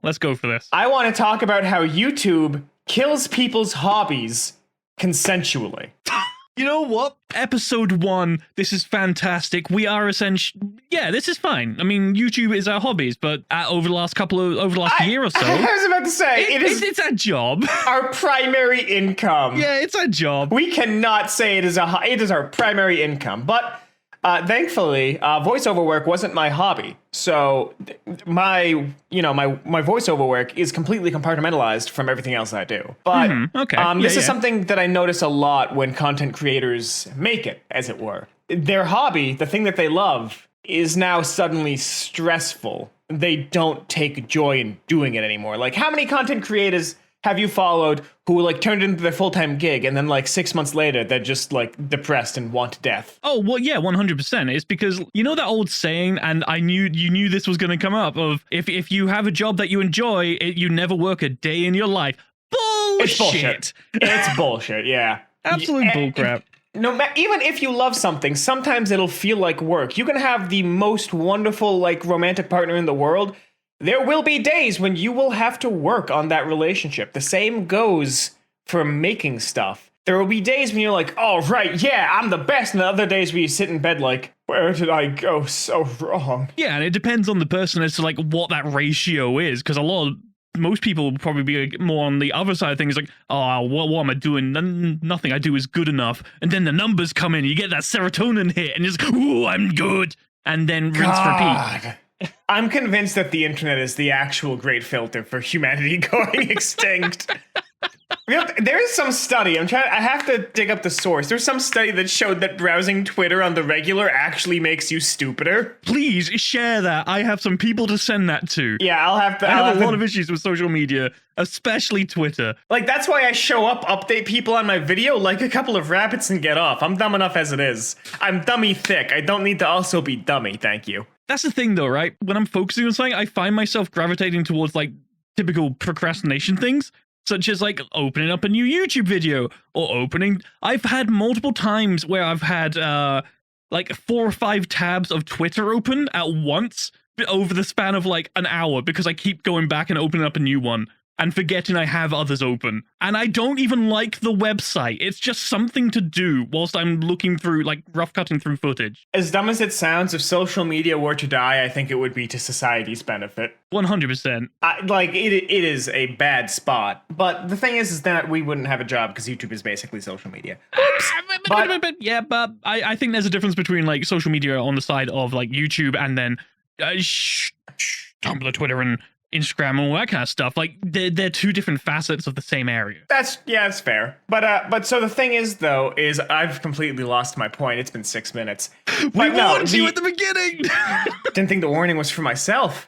Let's go for this. I want to talk about how YouTube kills people's hobbies consensually. You know what? Episode 1, this is fantastic. We are essentially... Yeah, this is fine. I mean, YouTube is our hobbies, but over the last year or so... I was about to say, it's a job. Our primary income. Yeah, it's a job. We cannot say it is our primary income, but thankfully, voiceover work wasn't my hobby. So my voiceover work is completely compartmentalized from everything else I do. But this is something that I notice a lot when content creators make it, as it were. Their hobby, the thing that they love, is now suddenly stressful. They don't take joy in doing it anymore. Like, how many content creators have you followed who like turned into their full-time gig and then like 6 months later they're just like depressed and want death? Oh, well, yeah, 100%. It's because you know that old saying, and you knew this was going to come up, of if you have a job that you enjoy, you never work a day in your life. Bullshit. It's bullshit. It's bullshit, yeah. Absolute bullcrap. Even if you love something, sometimes it'll feel like work. You can have the most wonderful like romantic partner in the world. There will be days when you will have to work on that relationship. The same goes for making stuff. There will be days when you're like, oh, right, yeah, I'm the best. And the other days where you sit in bed like, where did I go so wrong? Yeah, and it depends on the person as to like what that ratio is. Because most people will probably be like, more on the other side of things, like, oh, what am I doing? Nothing I do is good enough. And then the numbers come in, you get that serotonin hit, and you're just, ooh, I'm good. And then rinse, repeat. I'm convinced that the internet is the actual great filter for humanity going extinct. There is some study. I have to dig up the source. There's some study that showed that browsing Twitter on the regular actually makes you stupider. Please share that. I have some people to send that to. Yeah, I have a lot of issues with social media, especially Twitter. Like, that's why I show up, update people on my video like a couple of rabbits and get off. I'm dumb enough as it is. I'm dummy thick. I don't need to also be dummy, thank you. That's the thing, though, right? When I'm focusing on something, I find myself gravitating towards, like, typical procrastination things, such as, like, opening up a new YouTube video, or I've had multiple times where I've had, like, 4 or 5 tabs of Twitter open at once over the span of, like, an hour, because I keep going back and opening up a new one. And forgetting I have others open. And I don't even like the website. It's just something to do whilst I'm looking through, like, rough cutting through footage. As dumb as it sounds, if social media were to die, I think it would be to society's benefit. 100%. It is a bad spot. But the thing is that we wouldn't have a job because YouTube is basically social media. Oops. But I think there's a difference between, like, social media on the side of, like, YouTube and then Tumblr, Twitter, and Instagram and all that kind of stuff. Like, they're 2 different facets of the same area. That's fair. But so the thing is, though, is I've completely lost my point. It's been 6 minutes. We warned you at the beginning. Didn't think the warning was for myself.